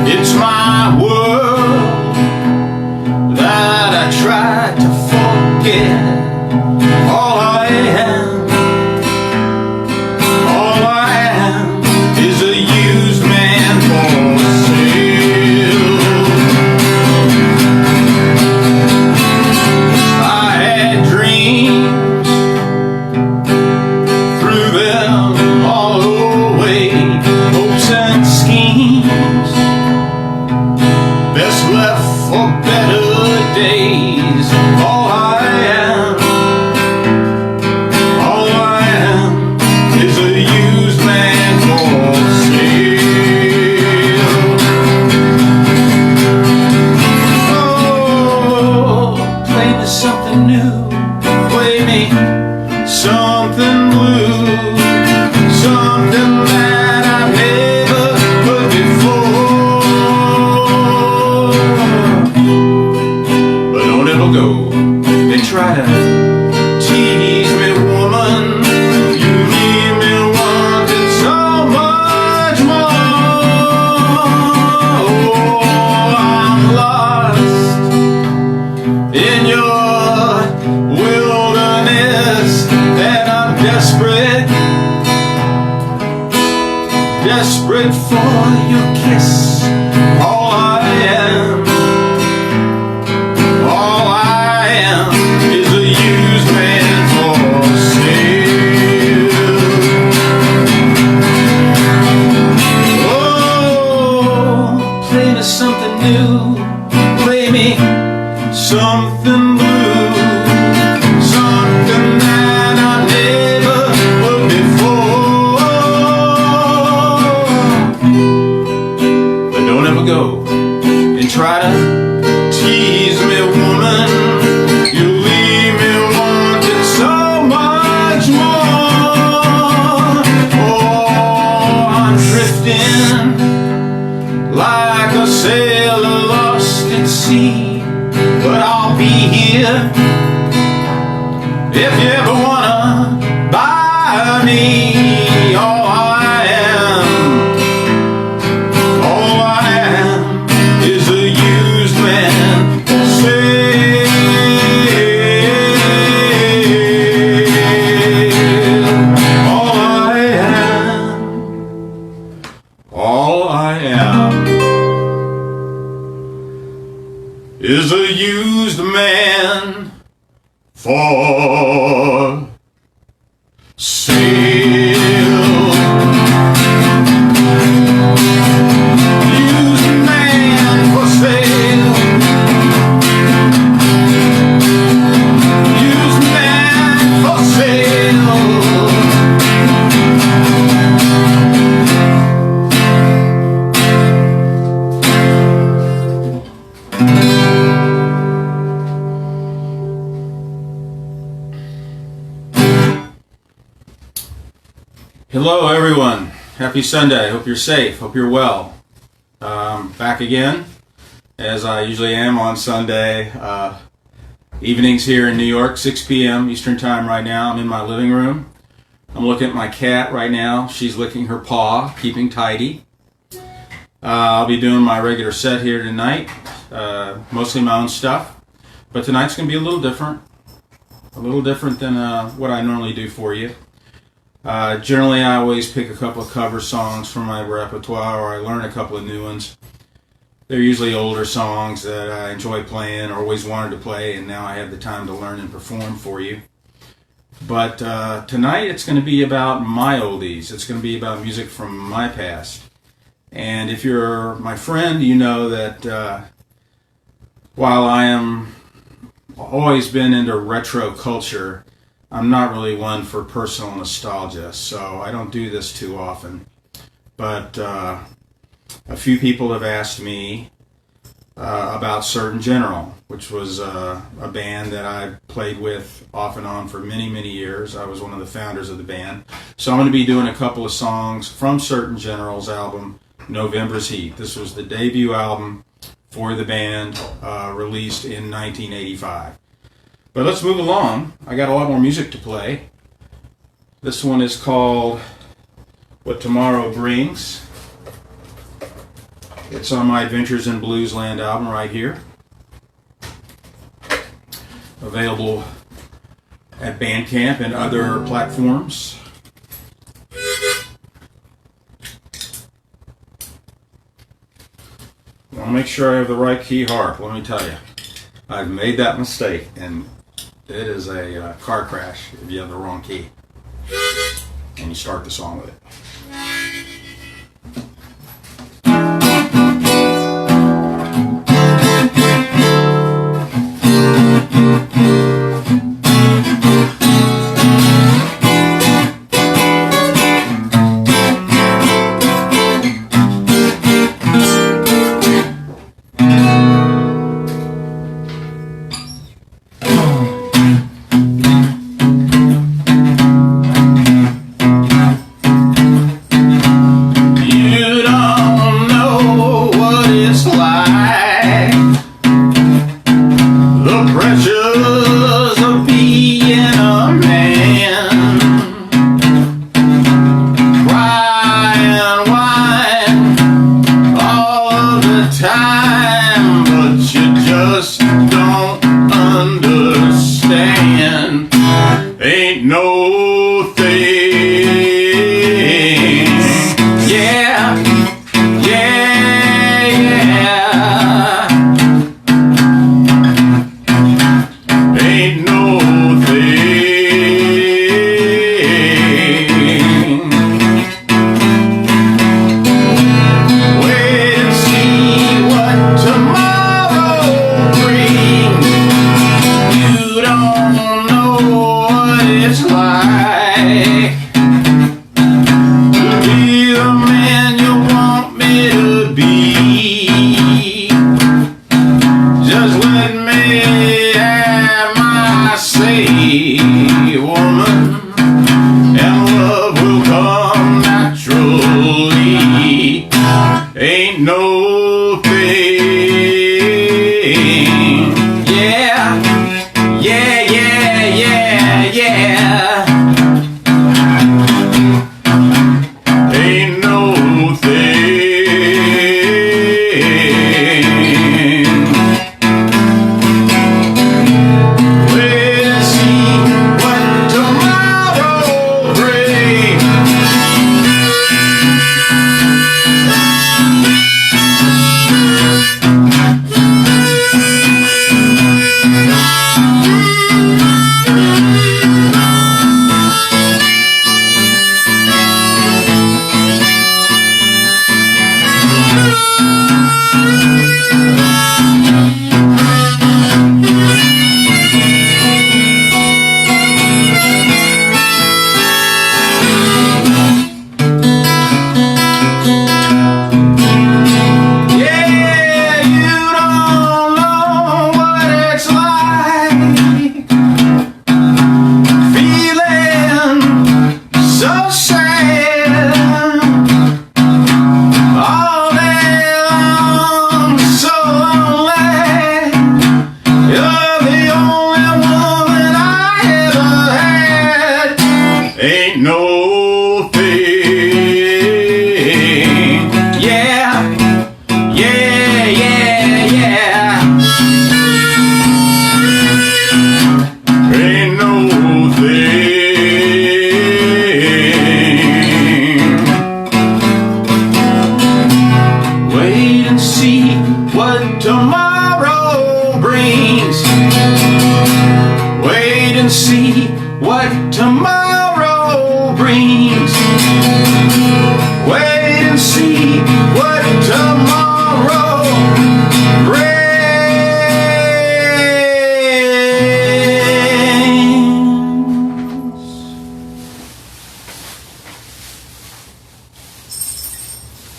It's my world that I try to forget. All I am is a used man for sale. I had dreams, threw them all away, hopes and schemes, best left for better days. All I am is a used man for sale. Oh, play me something new, play me something blue, something that I've never heard before. But don't ever go and try to tease me, woman. You leave me wanting so much more. Oh, I'm lost in your wilderness, and I'm desperate, desperate for your kiss. All I am is a used man for sale. Oh, play me something new, play me something blue, something that I've never heard before. But don't ever go and try to tease me, woman. You leave me wanting so much more. Oh, I'm drifting like a sailor lost at sea, but I'll be here if you ever wanna buy me. All I am is a used man for sale. All I am is a used man for sale. Used man for sale. Used man for sale. Hello everyone, happy Sunday, hope you're safe, hope you're well. Back again, as I usually am on Sunday evenings here in New York, 6 p.m. Eastern Time right now. I'm in my living room. I'm looking at my cat right now. She's licking her paw, keeping tidy. I'll be doing my regular set here tonight, mostly my own stuff, but tonight's going to be a little different than what I normally do for you. Generally, I always pick a couple of cover songs from my repertoire, or I learn a couple of new ones. They're usually older songs that I enjoy playing or always wanted to play, and now I have the time to learn and perform for you. But tonight it's going to be about my oldies. It's going to be about music from my past. And if you're my friend, you know that while I am always been into retro culture, I'm not really one for personal nostalgia, so I don't do this too often. But a few people have asked me about Certain General, which was a band that I played with off and on for many, many years. I was one of the founders of the band. So I'm going to be doing a couple of songs from Certain General's album, November's Heat. This was the debut album for the band, released in 1985. But let's move along. I got a lot more music to play. This one is called What Tomorrow Brings. It's on my Adventures in Bluesland album right here. Available at Bandcamp and other platforms. I want to make sure I have the right key harp. Let me tell you, I've made that mistake, and it is a car crash if you have the wrong key and you start the song with it.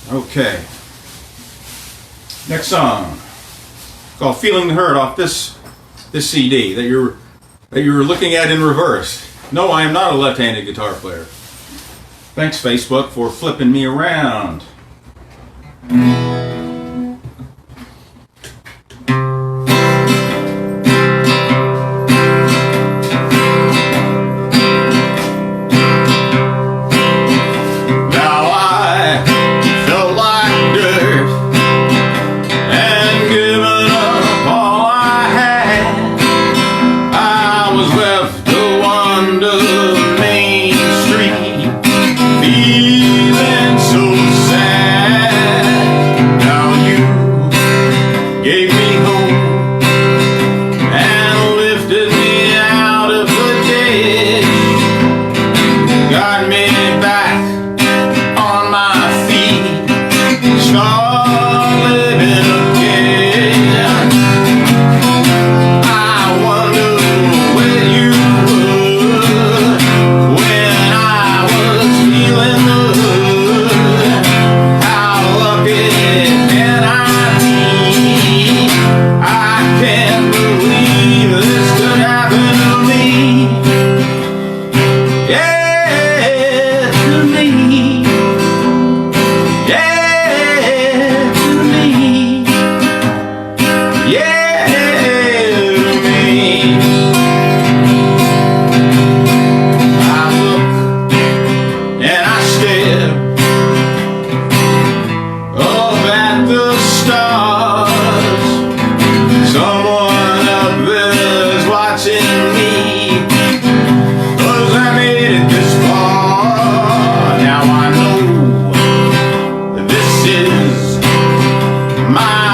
Okay. Next song, called "Feeling the Hurt" off this CD that you're looking at in reverse. No, I am not a left-handed guitar player. Thanks, Facebook, for flipping me around.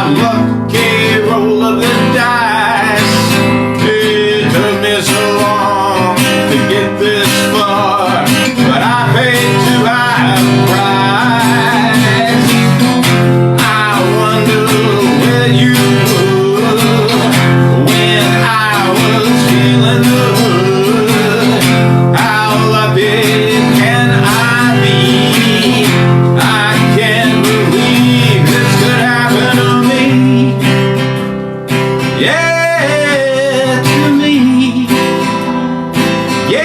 lucky roll of the dice. It took me so long to get this far, but I paid too high a price. I wonder where you were when I was feeling the hood. How lucky can I be? I can't believe this could happen to me. Yeah, to me. Yeah,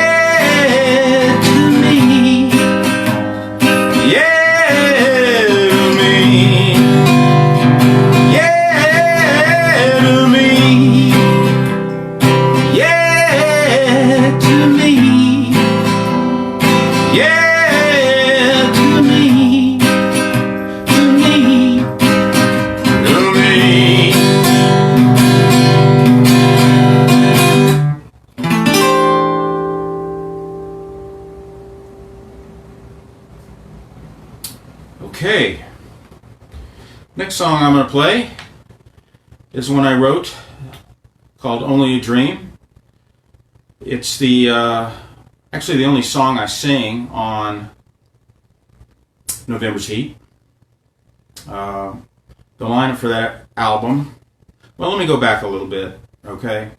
to me. Yeah, to me. Yeah, to me. Yeah, to me. Yeah, to me. To me. To me. Okay. Next song I'm going to play is one I wrote called Only a Dream. It's the actually the only song I sing on November's Heat. The lineup for that album. Well, let me go back a little bit, okay?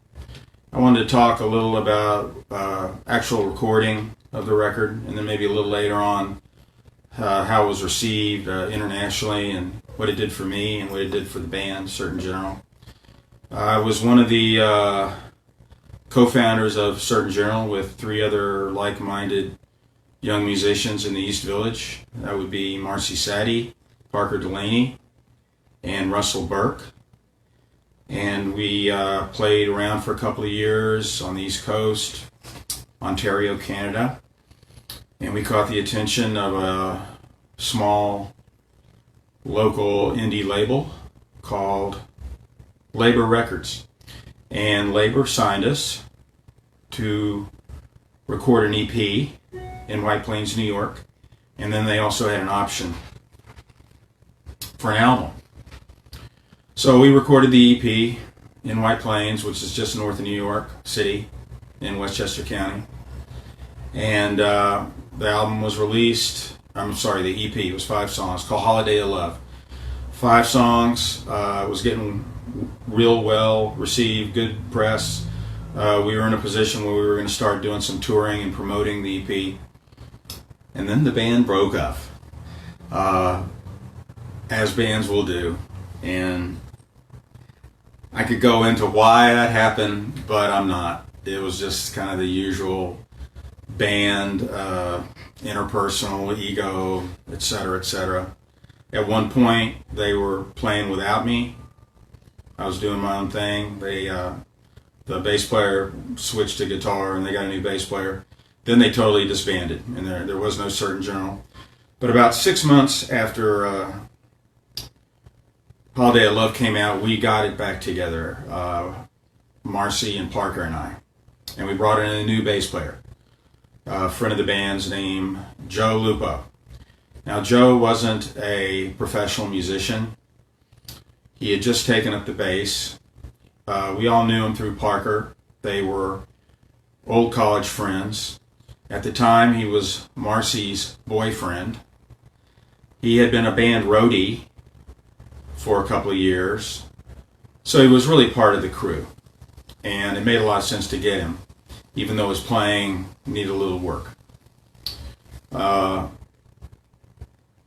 I wanted to talk a little about actual recording of the record, and then maybe a little later on how it was received internationally and what it did for me and what it did for the band, Certain General. I was one of the co-founders of Certain General with 3 other like-minded young musicians in the East Village. That would be Marcy Sadie, Parker Delaney, and Russell Burke. And we played around for a couple of years on the East Coast, Ontario, Canada. And we caught the attention of a small local indie label called Labor Records. And Labor signed us to record an EP in White Plains, New York. And then they also had an option for an album. So we recorded the EP in White Plains, which is just north of New York City in Westchester County. And the album was released, the EP was 5 songs, called Holiday of Love. 5 songs, was getting real well received, good press. We were in a position where we were going to start doing some touring and promoting the EP. And then the band broke up, as bands will do. And I could go into why that happened, but I'm not. It was just kind of the usual band, interpersonal, ego, etc., etc. At one point, they were playing without me. I was doing my own thing. The bass player switched to guitar, and they got a new bass player. Then they totally disbanded, and there was no Certain General. But about 6 months after Holiday of Love came out, we got it back together, Marcy and Parker and I. And we brought in a new bass player, a friend of the band's named Joe Lupo. Now, Joe wasn't a professional musician. He had just taken up the bass. We all knew him through Parker. They were old college friends. At the time, he was Marcy's boyfriend. He had been a band roadie for a couple of years. So he was really part of the crew. And it made a lot of sense to get him, even though his playing needed a little work.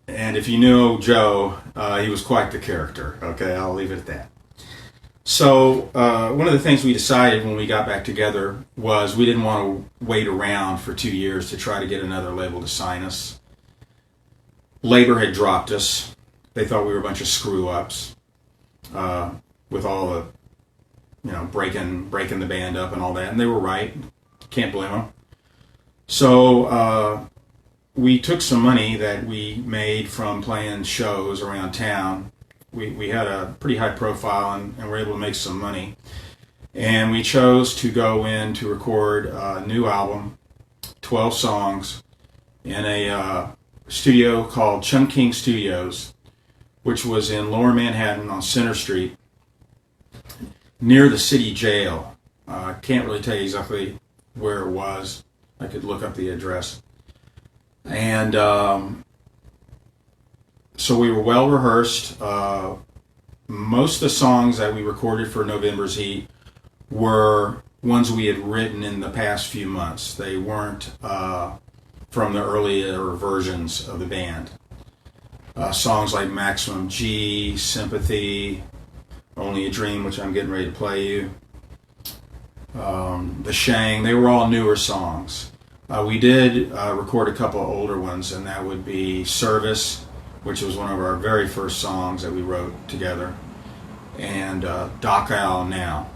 And if you knew Joe, he was quite the character. Okay, I'll leave it at that. So one of the things we decided when we got back together was we didn't want to wait around for 2 years to try to get another label to sign us. Labor had dropped us. They thought we were a bunch of screw-ups with all the, breaking the band up and all that. And they were right. Can't blame them. So we took some money that we made from playing shows around town. We had a pretty high profile and were able to make some money. And we chose to go in to record a new album, 12 songs, in a studio called Chun King Studios, which was in Lower Manhattan on Center Street, near the city jail. I can't really tell you exactly where it was. I could look up the address. And so we were well rehearsed. Most of the songs that we recorded for November's Heat were ones we had written in the past few months. They weren't from the earlier versions of the band. Songs like Maximum G, Sympathy, Only a Dream, which I'm getting ready to play you, The Shang, they were all newer songs. We did record a couple of older ones, and that would be Service, which was one of our very first songs that we wrote together, and Doc Owl Now.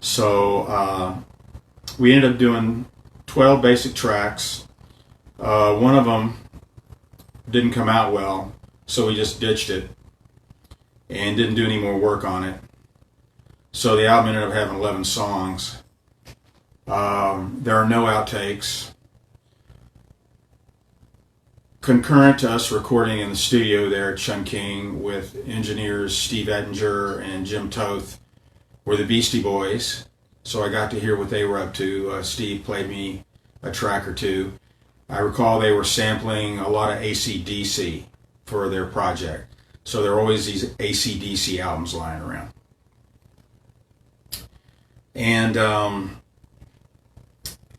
So we ended up doing 12 basic tracks. One of them didn't come out well, so we just ditched it and didn't do any more work on it. So the album ended up having 11 songs. There are no outtakes. Concurrent to us recording in the studio there at Chungking with engineers Steve Ettinger and Jim Toth were the Beastie Boys. So I got to hear what they were up to. Steve played me a track or two. I recall they were sampling a lot of AC/DC for their project. So there are always these AC/DC albums lying around. And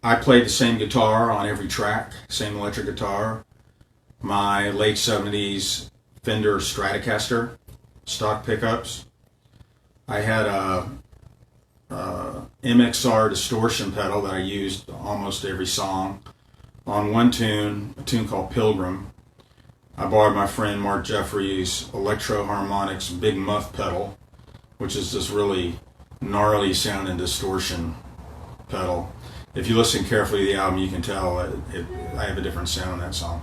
I played the same guitar on every track, same electric guitar. My late 70s Fender Stratocaster stock pickups. I had a MXR distortion pedal that I used almost every song. On one tune, a tune called Pilgrim, I borrowed my friend Mark Jeffrey's Electro Harmonics Big Muff pedal, which is this really gnarly sounding distortion pedal. If you listen carefully to the album, you can tell I have a different sound on that song.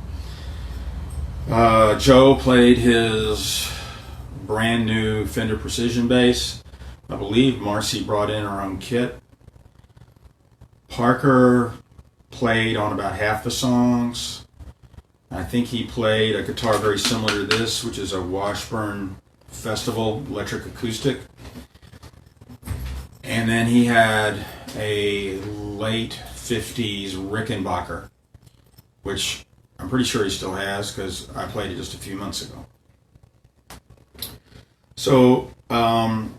Joe played his brand new Fender Precision bass. I believe Marcy brought in her own kit. Parker played on about half the songs. I think he played a guitar very similar to this, which is a Washburn Festival electric acoustic. And then he had a late 50s Rickenbacker, which I'm pretty sure he still has because I played it just a few months ago. So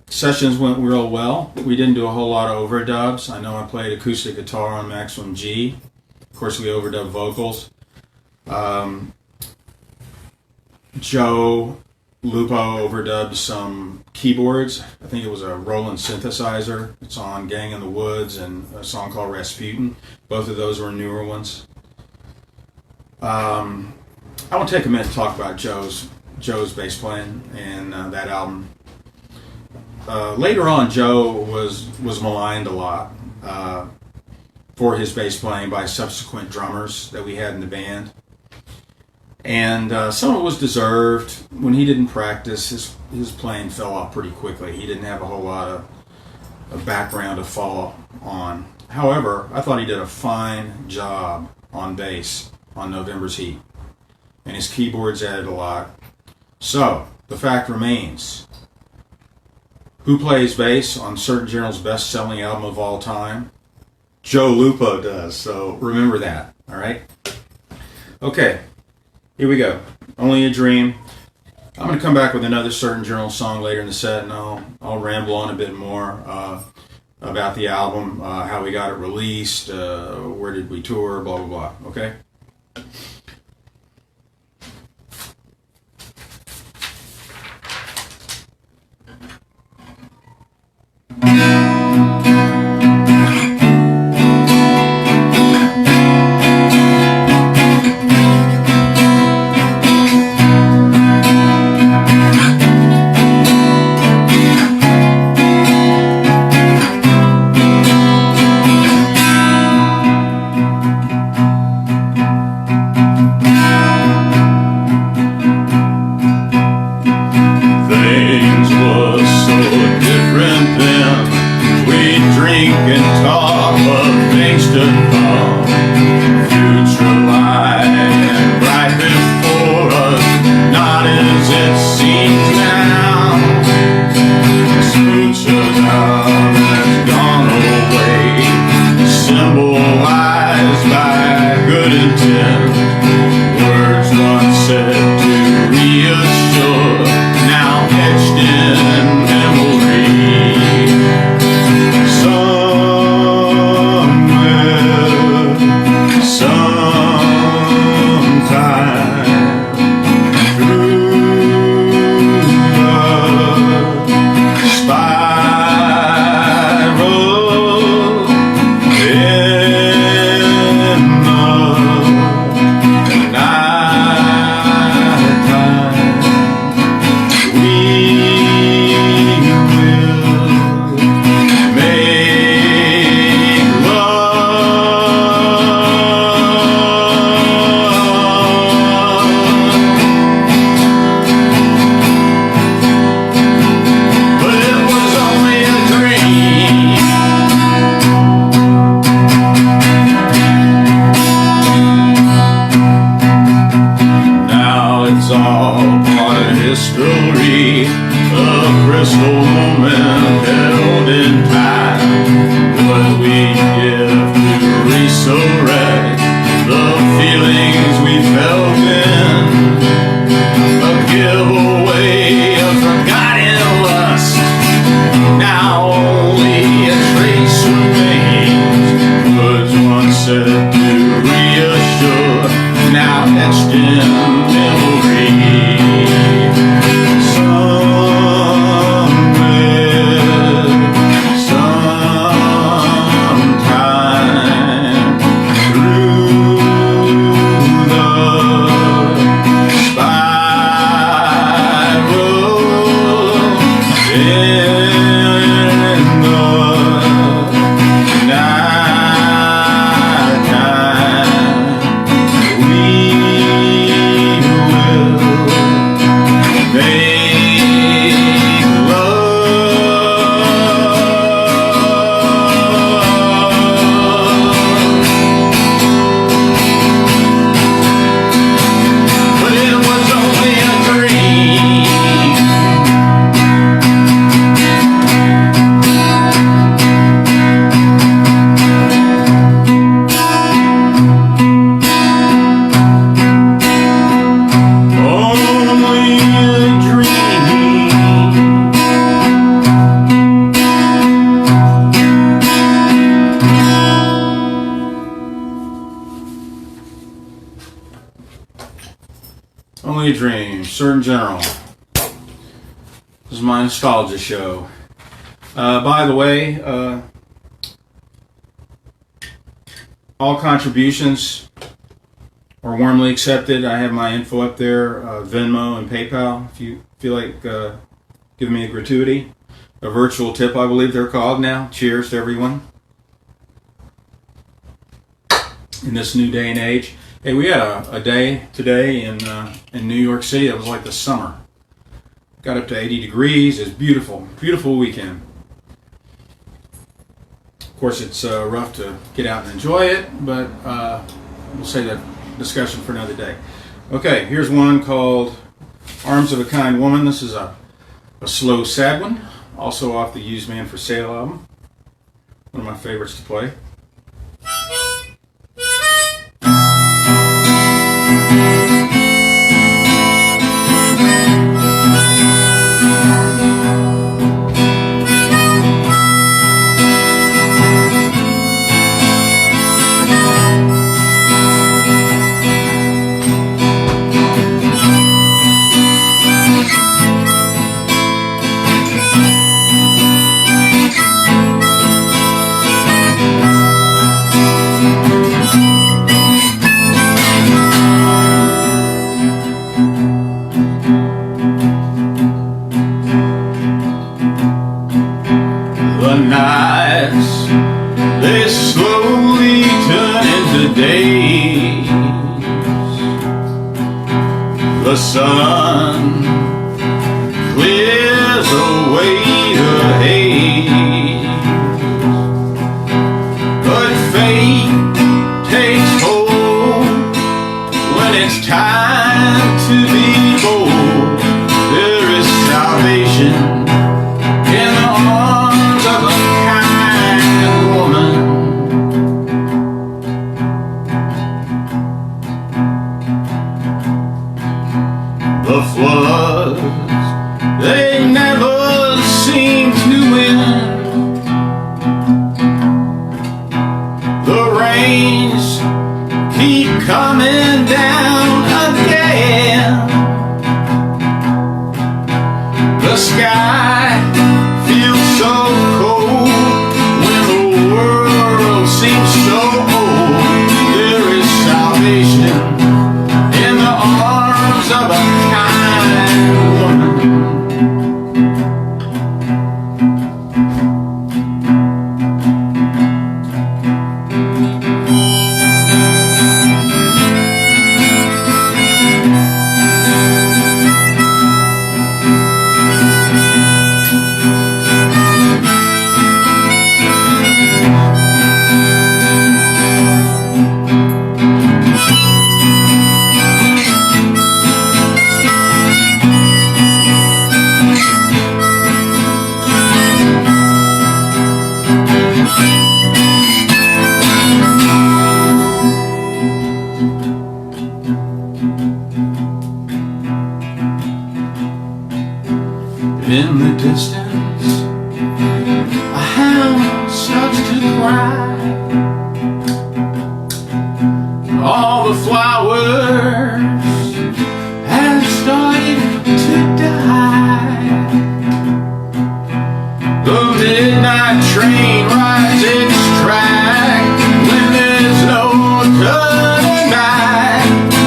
sessions went real well. We didn't do a whole lot of overdubs. I know I played acoustic guitar on Maximum G. Of course, we overdubbed vocals. Joe Lupo overdubbed some keyboards. I think it was a Roland synthesizer. It's on Gang in the Woods and a song called Rasputin. Both of those were newer ones. I want to take a minute to talk about Joe's bass playing and that album. Later on, Joe was maligned a lot for his bass playing by subsequent drummers that we had in the band. And some of it was deserved. When he didn't practice, his playing fell off pretty quickly. He didn't have a whole lot of background to fall on. However, I thought he did a fine job on bass on November's Heat. And his keyboards added a lot. So, the fact remains, who plays bass on Certain General's best-selling album of all time? Joe Lupo does, so remember that, all right? Okay, here we go. Only a Dream. I'm going to come back with another Certain General song later in the set, and I'll ramble on a bit more about the album, how we got it released, where did we tour, blah, blah, blah, okay? Future light bright before us, not as memory, a crystal moment held in time. What we give to resurrect the feelings we felt in, a giveaway of forgotten lust. Now only a trace remains, words once said to reassure, now etched in memory. Only a Dream, Surgeon General. This is my nostalgia show. By the way, all contributions are warmly accepted. I have my info up there, Venmo and PayPal, if you feel like giving me a gratuity. A virtual tip, I believe they're called now. Cheers to everyone in this new day and age. Hey, we had a day today in New York City that was like the summer. Got up to 80 degrees. It's beautiful, beautiful weekend. Of course, it's rough to get out and enjoy it, but we'll save that discussion for another day. Okay, here's one called Arms of a Kind Woman. This is a slow, sad one. Also off the Used Man for Sale album. One of my favorites to play. The nights, they slowly turn into days. The sun clears away the haze, but fate takes hold when it's time to be bold. There is salvation in the arms of a kind woman. The floods, they never seem to win. The rains keep coming down again. The sky feels so cold when the world seems so old. There is salvation in the arms of a kind woman. In the distance, a hound starts to cry. All the flowers have started to die. The midnight train rides its track. When there's no turning back,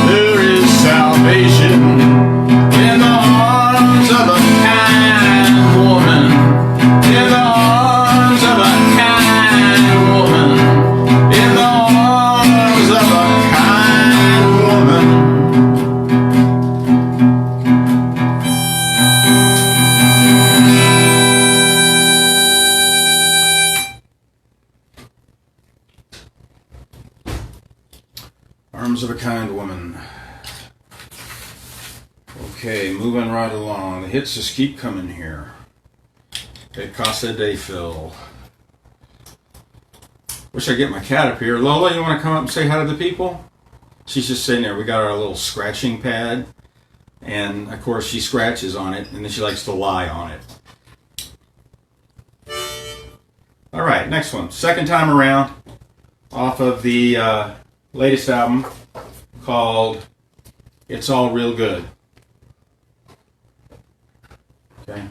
there is salvation in the arms of a kind woman. In the arms of a kind woman. In the arms of a kind woman. Arms of a kind woman. Okay, moving right along. The hits just keep coming here. Okay, Casa de Phil. Wish I'd get my cat up here. Lola, you want to come up and say hi to the people? She's just sitting there. We got our little scratching pad. And, of course, she scratches on it, and then she likes to lie on it. All right, next one. Second time around, off of the latest album called It's All Real Good. Okay.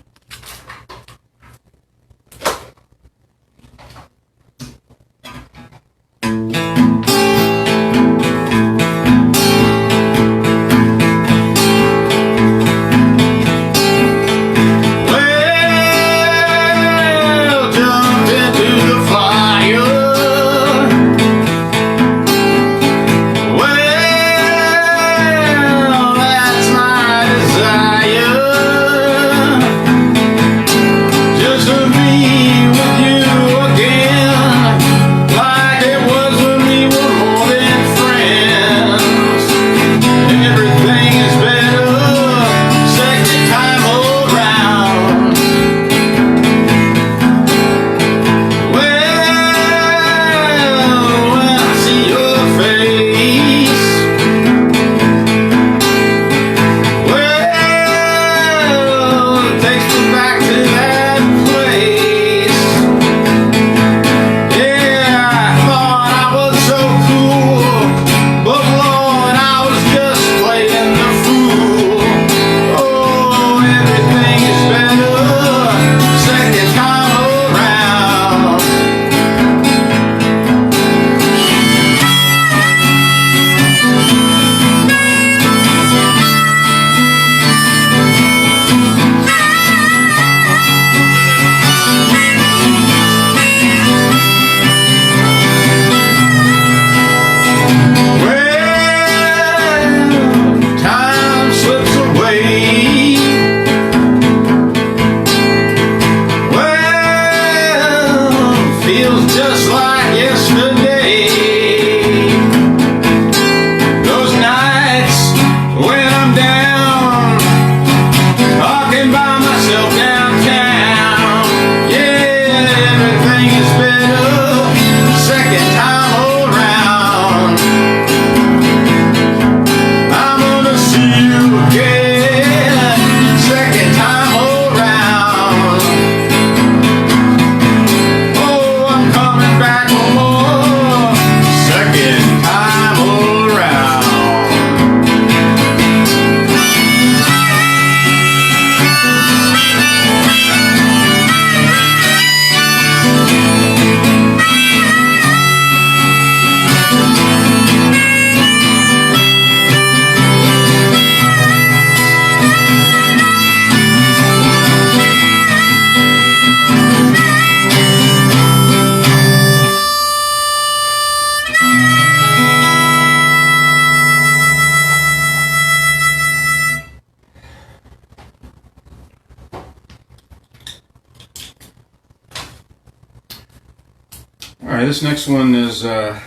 Alright, this next one is one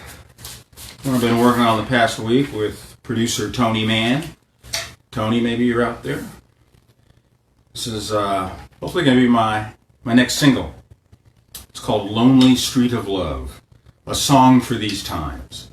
I've been working on the past week with producer Tony Mann. Tony, maybe you're out there. This is hopefully going to be my next single. It's called Lonely Street of Love, a song for these times.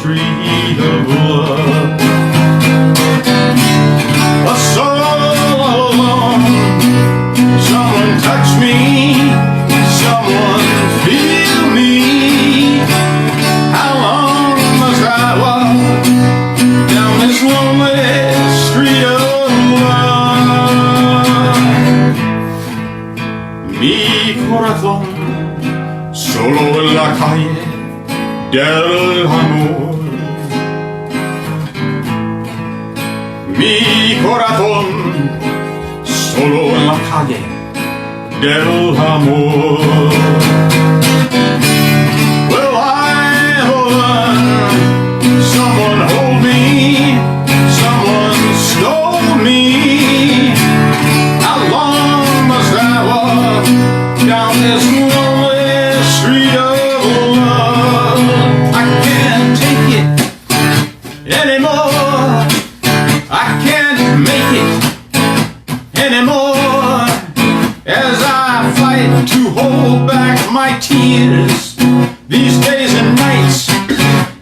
street of love. A soul alone. Someone touch me, someone feel me. How long must I walk down this lonely street of love? Mi corazón solo en la calle del amor. Mi corazón solo en la calle del amor. Will I run? Someone hold me, someone scold me. How long must I walk down this lonely street of love? I can't take it anymore. I can't make it anymore. As I fight to hold back my tears, these days and nights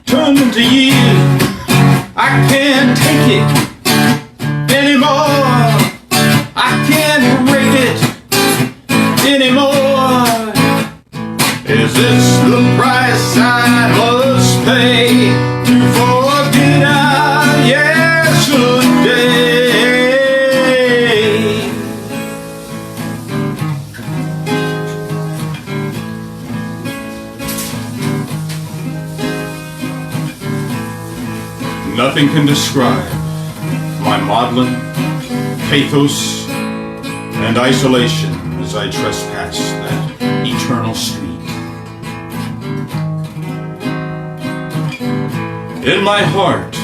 turn into years. I can't take it anymore. I can't break it anymore. Is this the price I must pay to forget our yesterday? Nothing can describe my maudlin pathos and isolation as I trespass that eternal street. In my heart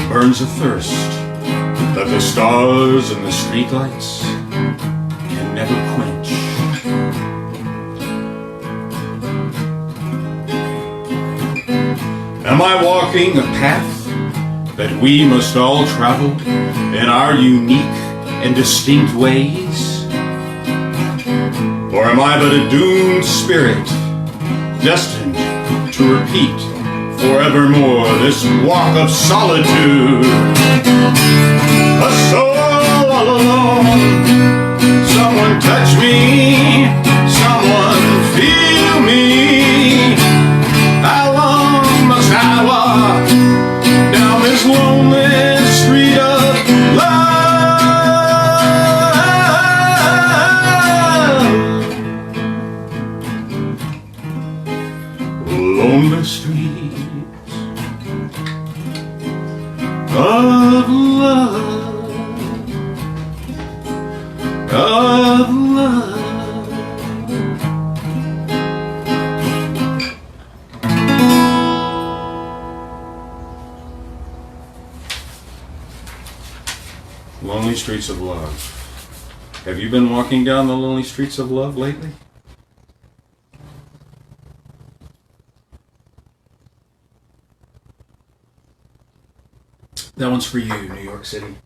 burns a thirst that the stars and the streetlights can never quench. Am I walking a path that we must all travel in our unique and distinct ways? Or am I but a doomed spirit, destined to repeat forevermore this walk of solitude? A soul all alone. Someone touch me, someone feel me. How long must I walk down this lonely street of love? Lonely streets of love, of love. Lonely streets of love. Have you been walking down the lonely streets of love lately? That one's for you, New York City.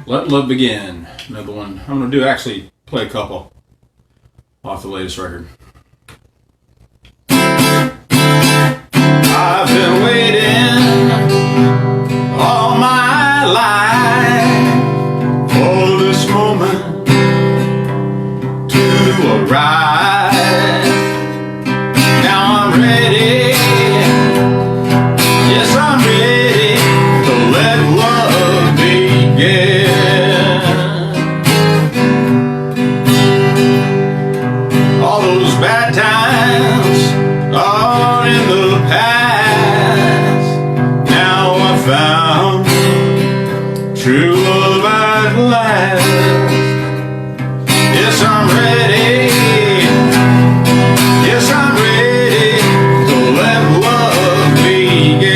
Let Love Begin. Another one. I'm going to do actually play a couple off the latest record. I've been waiting all my life for this moment to arrive. Now I'm ready. Yes, I'm ready to let love begin. All those bad times are in the past. Now I found true love at last. Yes, I'm ready. Yes, I'm ready to let love begin.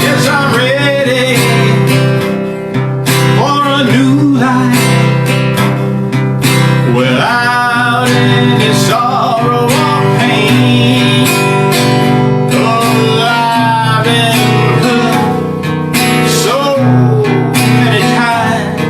Yes, I'm ready for a new life without any sorrow or pain. Oh, I've been hurt so many times.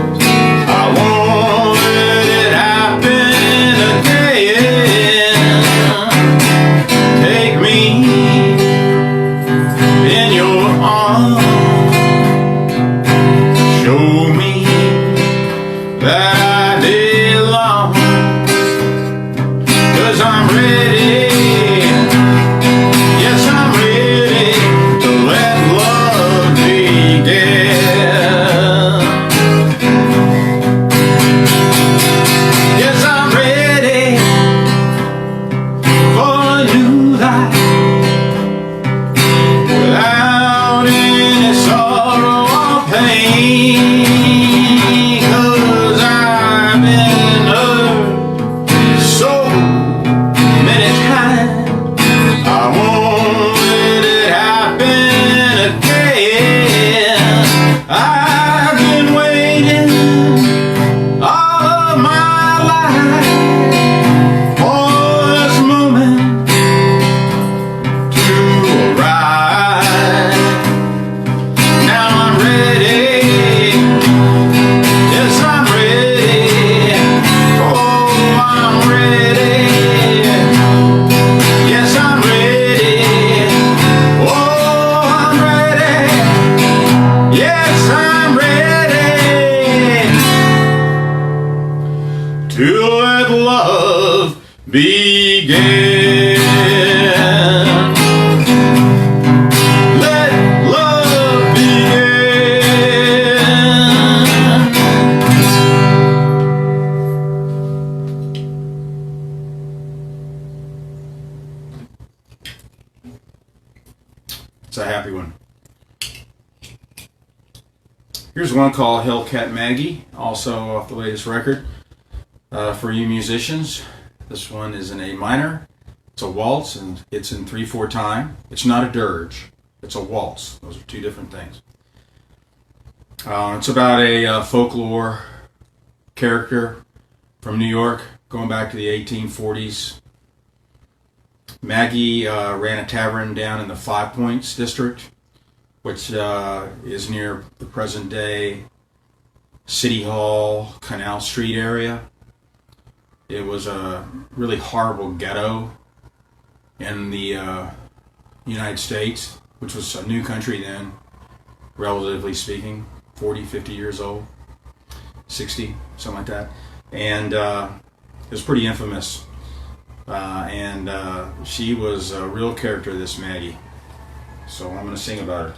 It's a happy one. Here's one called Hellcat Maggie, also off the latest record. For you musicians, this one is in A minor. It's a waltz, and it's in 3/4 time. It's not a dirge. It's a waltz. Those are two different things. It's about a folklore character from New York, going back to the 1840s. Maggie ran a tavern down in the Five Points district, which is near the present day City Hall, Canal Street area. It was a really horrible ghetto in the United States, which was a new country then, relatively speaking, 40, 50 years old, 60, something like that. And it was pretty infamous. And she was a real character, this Maggie. So I'm going to sing about it.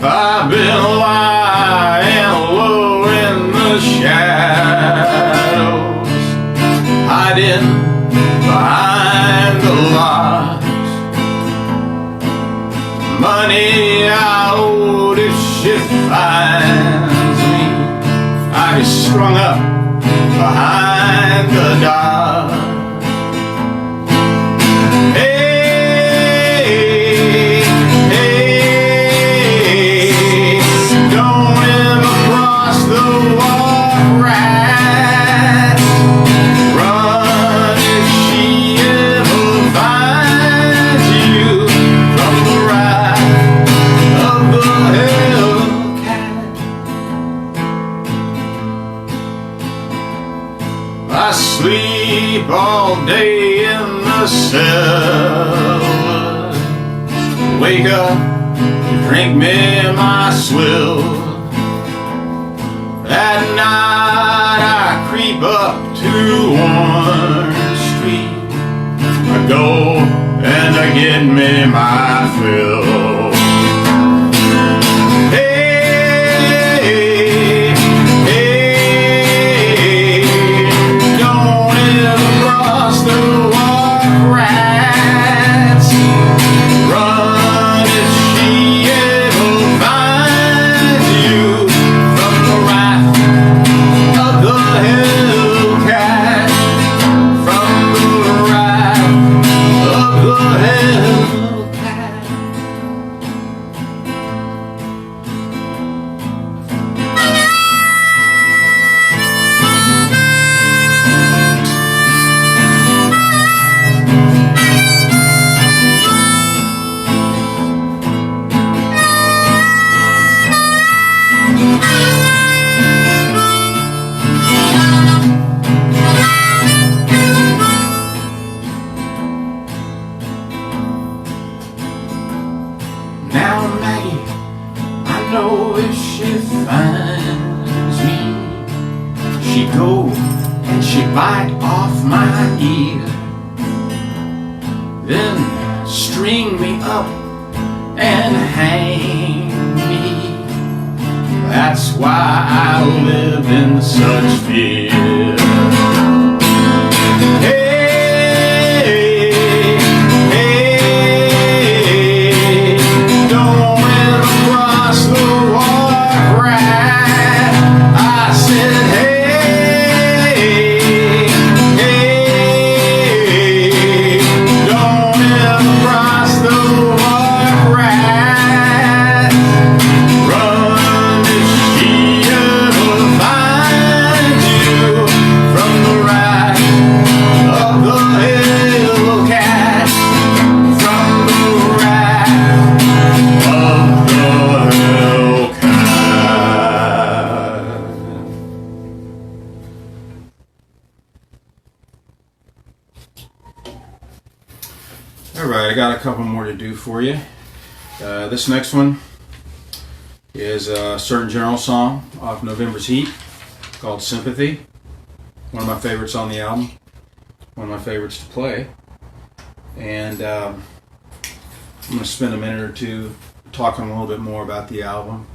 I've been lying low in the shadows, hiding behind the locks. Money I owed if she finds me, I be strung up behind the dock. I sleep all day in the cellar, wake up to drink me my swill. At night I creep up to Orange Street, I go and I get me my fill. Now Maggie, I know if she finds me, she go and she bite off my ear, then string me up and hang me. That's why I live in such fear. Alright, I got a couple more to do for you. This next one is a certain general song off November's Heat called Sympathy. One of my favorites on the album. One of my favorites to play. And I'm going to spend a minute or two talking a little bit more about the album.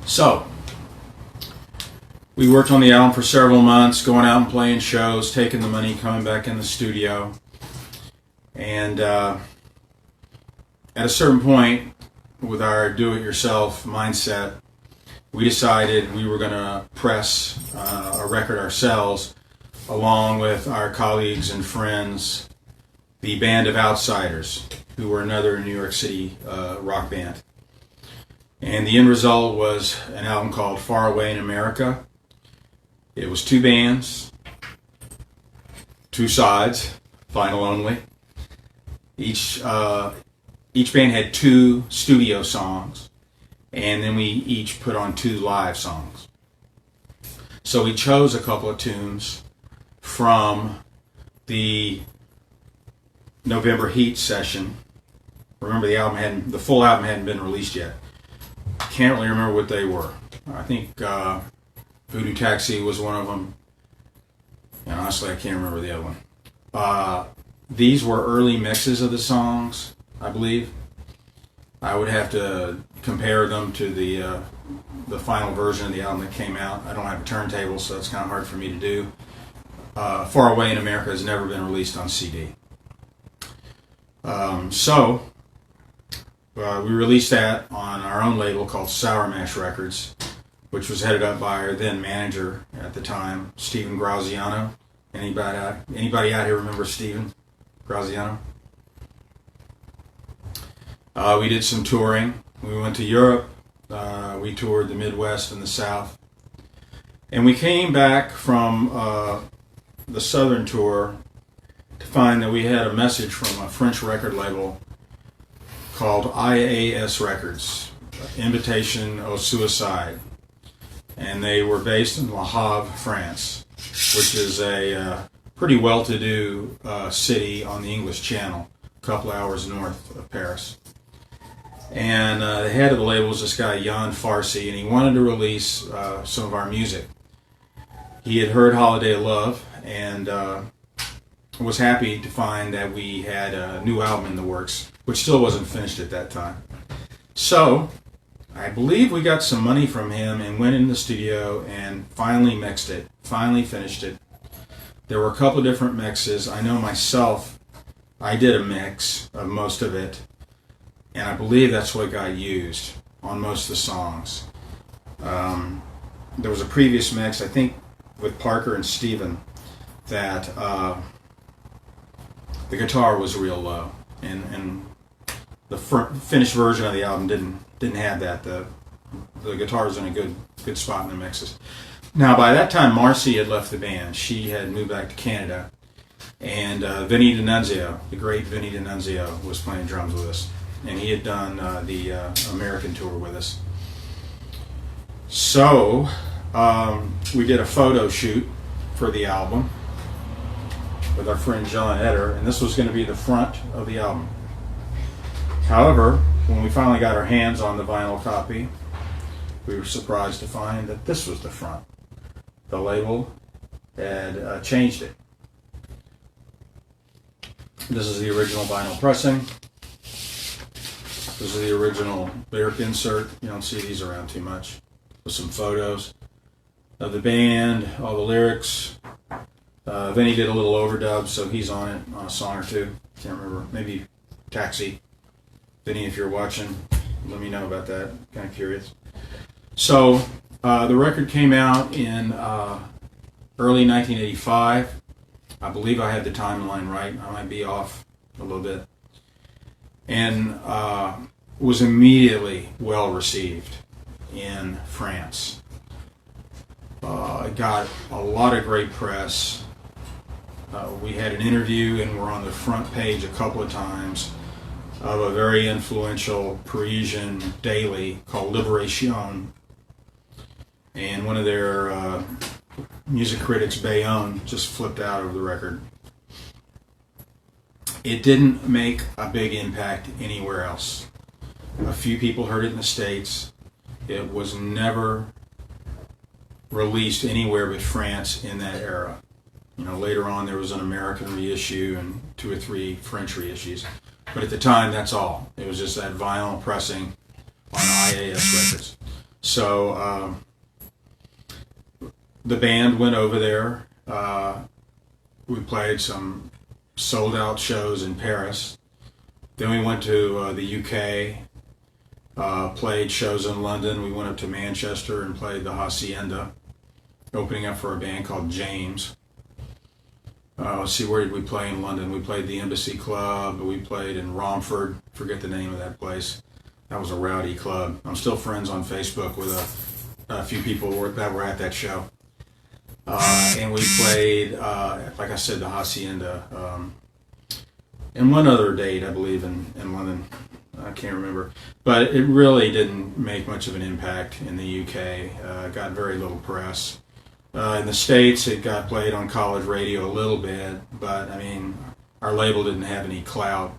So, we worked on the album for several months, going out and playing shows, taking the money, coming back in the studio. And at a certain point, with our do-it-yourself mindset, we decided we were going to press a record ourselves, along with our colleagues and friends, the Band of Outsiders, who were another New York City rock band. And the end result was an album called Far Away in America. It was two bands, two sides, vinyl only. Each band had two studio songs, and then we each put on two live songs. So we chose a couple of tunes from the November Heat session. Remember, the full album hadn't been released yet. Can't really remember what they were. I think Voodoo Taxi was one of them. And honestly, I can't remember the other one. These were early mixes of the songs, I believe. I would have to compare them to the final version of the album that came out. I don't have a turntable, so it's kind of hard for me to do. Far Away in America has never been released on CD. We released that on our own label called Sour Mash Records, which was headed up by our then manager at the time, Steven Graziano. Anybody out here remember Steven Graziano? We did some touring. We went to Europe. We toured the Midwest and the South. And we came back from the Southern tour to find that we had a message from a French record label called IAS Records, Invitation au Suicide. And they were based in Le Havre, France, which is a pretty well-to-do city on the English Channel, a couple hours north of Paris. And the head of the label was this guy, Jan Farsi, and he wanted to release some of our music. He had heard Holiday of Love and was happy to find that we had a new album in the works, which still wasn't finished at that time. So, I believe we got some money from him and went in the studio and finally mixed it, finally finished it. There were a couple of different mixes. I know myself, I did a mix of most of it, and I believe that's what got used on most of the songs. There was a previous mix, I think, with Parker and Steven, that the guitar was real low, and the finished version of the album didn't have that. The guitar was in a good spot in the mixes. Now, by that time, Marcy had left the band. She had moved back to Canada, and Vinny D'Annunzio, the great Vinny D'Annunzio, was playing drums with us, and he had done the American tour with us. So we did a photo shoot for the album with our friend John Eder, and this was going to be the front of the album. However, when we finally got our hands on the vinyl copy, we were surprised to find that this was the front. The label had changed it. This is the original vinyl pressing. This is the original lyric insert. You don't see these around too much. With some photos of the band, all the lyrics. Vinny did a little overdub, so he's on it on a song or two. Can't remember. Maybe Taxi. Vinny, if you're watching, let me know about that. Kind of curious. So the record came out in early 1985. I believe I had the timeline right. I might be off a little bit. And was immediately well received in France. It got a lot of great press. We had an interview and we're on the front page a couple of times of a very influential Parisian daily called Liberation. And one of their music critics, Bayonne, just flipped out over the record. It didn't make a big impact anywhere else. A few people heard it in the States. It was never released anywhere but France in that era. You know, later on there was an American reissue and 2 or 3 French reissues. But at the time, that's all. It was just that vinyl pressing on IAS records. So the band went over there. We played some sold out shows in Paris. Then we went to the UK, played shows in London. We went up to Manchester and played the Hacienda, opening up for a band called James. Let's see, where did we play in London? We played the Embassy Club. We played in Romford. Forget the name of that place. That was a rowdy club. I'm still friends on Facebook with a few people that were at that show. And we played, like I said, the Hacienda. And one other date, I believe, in London. I can't remember. But it really didn't make much of an impact in the UK. Got very little press. In the States, it got played on college radio a little bit, but I mean, our label didn't have any clout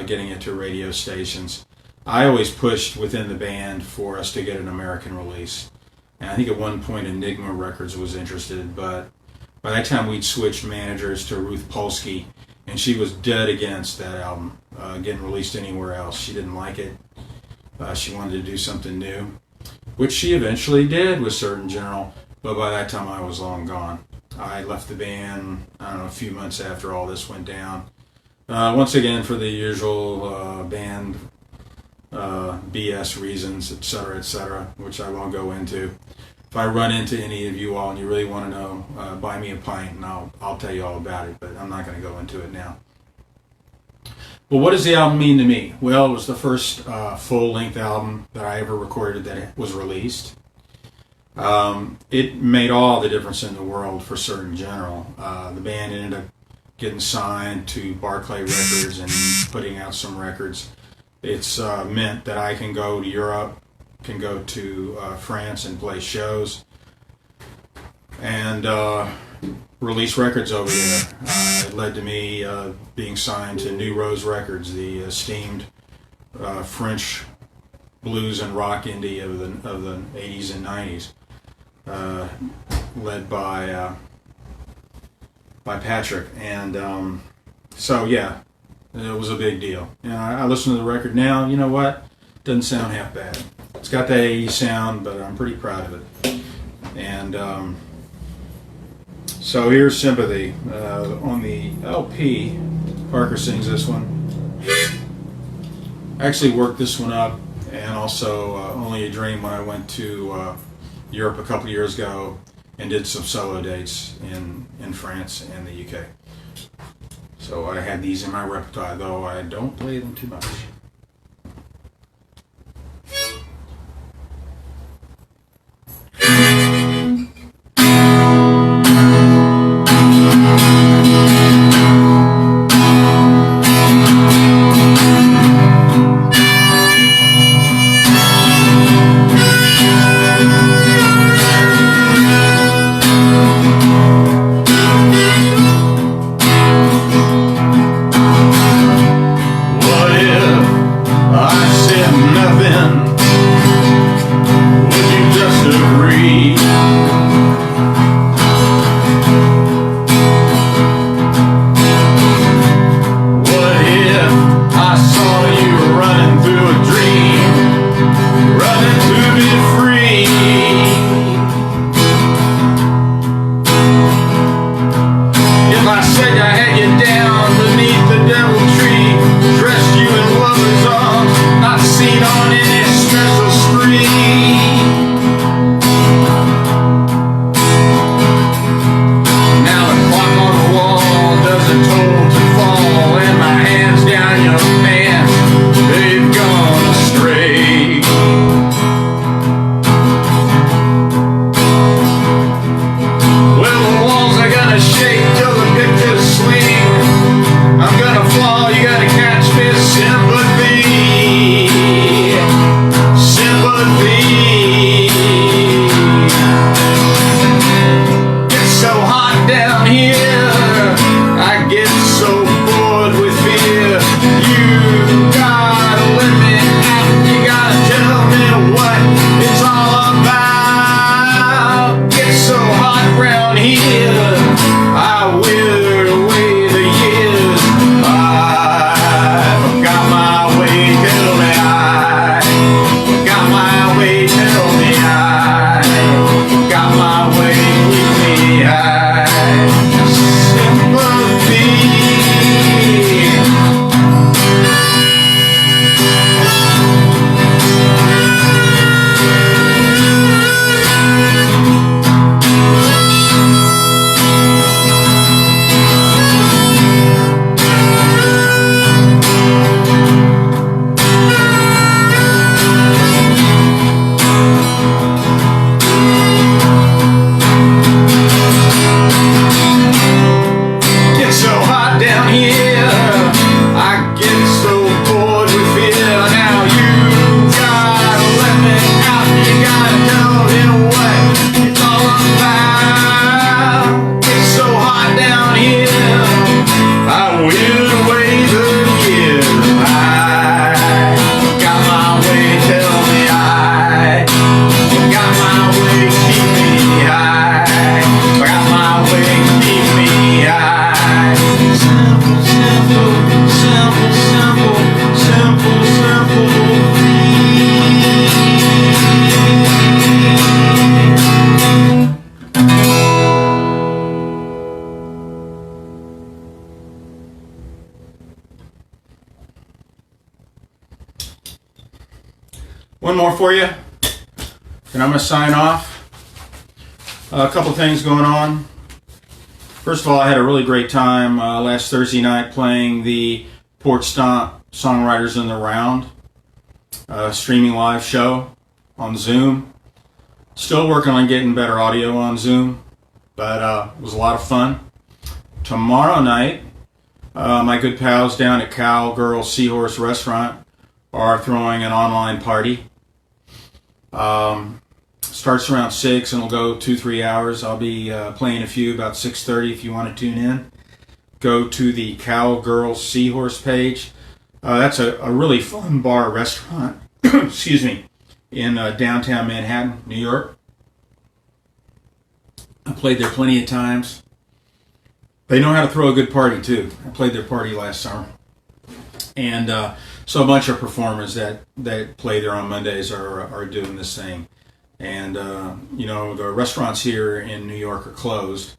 getting it to radio stations. I always pushed within the band for us to get an American release. And I think at one point Enigma Records was interested, but by that time we'd switched managers to Ruth Polsky, and she was dead against that album getting released anywhere else. She didn't like it. She wanted to do something new, which she eventually did with Certain General. But by that time, I was long gone. I left the band, I don't know, a few months after all this went down. Once again, for the usual band BS reasons, etc., which I won't go into. If I run into any of you all and you really want to know, buy me a pint and I'll tell you all about it, but I'm not going to go into it now. But what does the album mean to me? Well, it was the first full-length album that I ever recorded that was released. It made all the difference in the world for Certain General. The band ended up getting signed to Barclay Records and putting out some records. It's meant that I can go to Europe, can go to France and play shows, and release records over there. It led to me being signed to New Rose Records, the esteemed French blues and rock indie of the 80s and 90s. Led by Patrick, and so yeah, it was a big deal. And I listen to the record now. You know what? Doesn't sound half bad. It's got that 80s sound, but I'm pretty proud of it. And so here's Sympathy on the LP. Parker sings this one. I actually worked this one up, and also Only a Dream when I went to Europe a couple years ago and did some solo dates in France and the UK. So I had these in my repertoire, though I don't play them too much. Sympathy. here, I withered away the years. I forgot my way, tell me I forgot my way, tell me I forgot my way, keep me high. Sympathy. One more for you, and I'm going to sign off. A couple things going on. First of all, I had a really great time last Thursday night playing the Porch Stomp Songwriters in the Round streaming live show on Zoom. Still working on getting better audio on Zoom, but it was a lot of fun. Tomorrow night, my good pals down at Cowgirl Seahorse Restaurant are throwing an online party. Starts around 6 and will go 2-3 hours. I'll be playing a few about 6:30 if you want to tune in. Go to the Cowgirl Seahorse page. That's a really fun bar restaurant, excuse me, in downtown Manhattan, New York. I played there plenty of times. They know how to throw a good party too. I played their party last summer. And so a bunch of performers that play there on Mondays are doing the same. And, the restaurants here in New York are closed,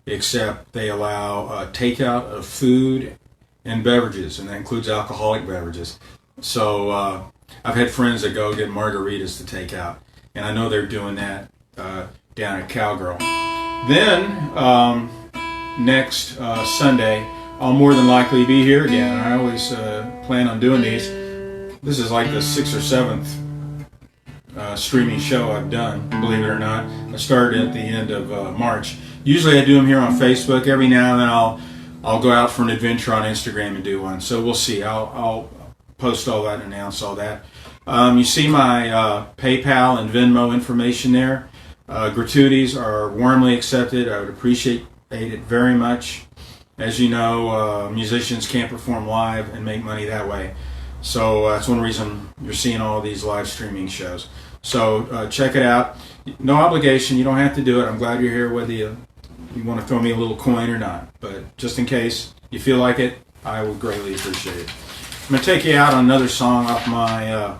except they allow takeout of food and beverages, and that includes alcoholic beverages. So I've had friends that go get margaritas to take out, and I know they're doing that down at Cowgirl. Then next Sunday, I'll more than likely be here again. I always plan on doing these. This is like the 6th or 7th streaming show I've done, believe it or not. I started at the end of March. Usually I do them here on Facebook. Every now and then I'll go out for an adventure on Instagram and do one. So we'll see. I'll post all that and announce all that. You see my PayPal and Venmo information there. Gratuities are warmly accepted. I would appreciate it very much. As you know, musicians can't perform live and make money that way. So that's one reason you're seeing all these live streaming shows. So check it out. No obligation. You don't have to do it. I'm glad you're here, whether you want to throw me a little coin or not. But just in case you feel like it, I would greatly appreciate it. I'm going to take you out on another song off my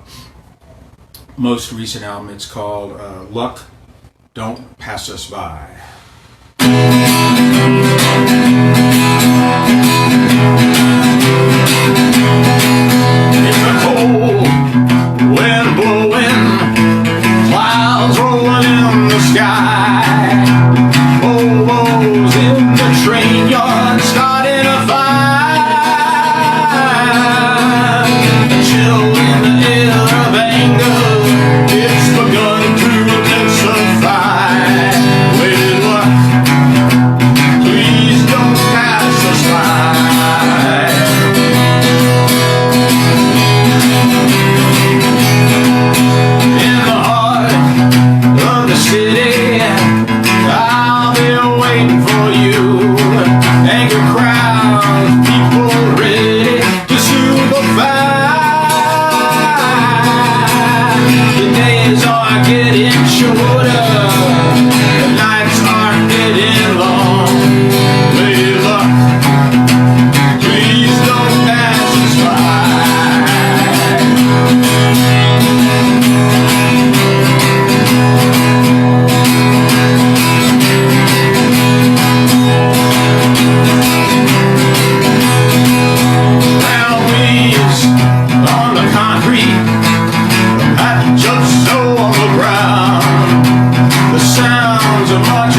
most recent album. It's called Luck Don't Pass Us By. It's a cold wind blowing, clouds rolling in the sky. Hobos in the train yard starting a fire. A chill in the air of anger, it's begun to intensify. Waited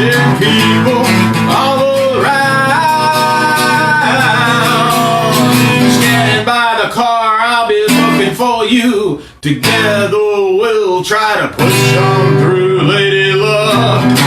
watching people all around. Standing by the car, I'll be looking for you. Together we'll try to push on through, lady love.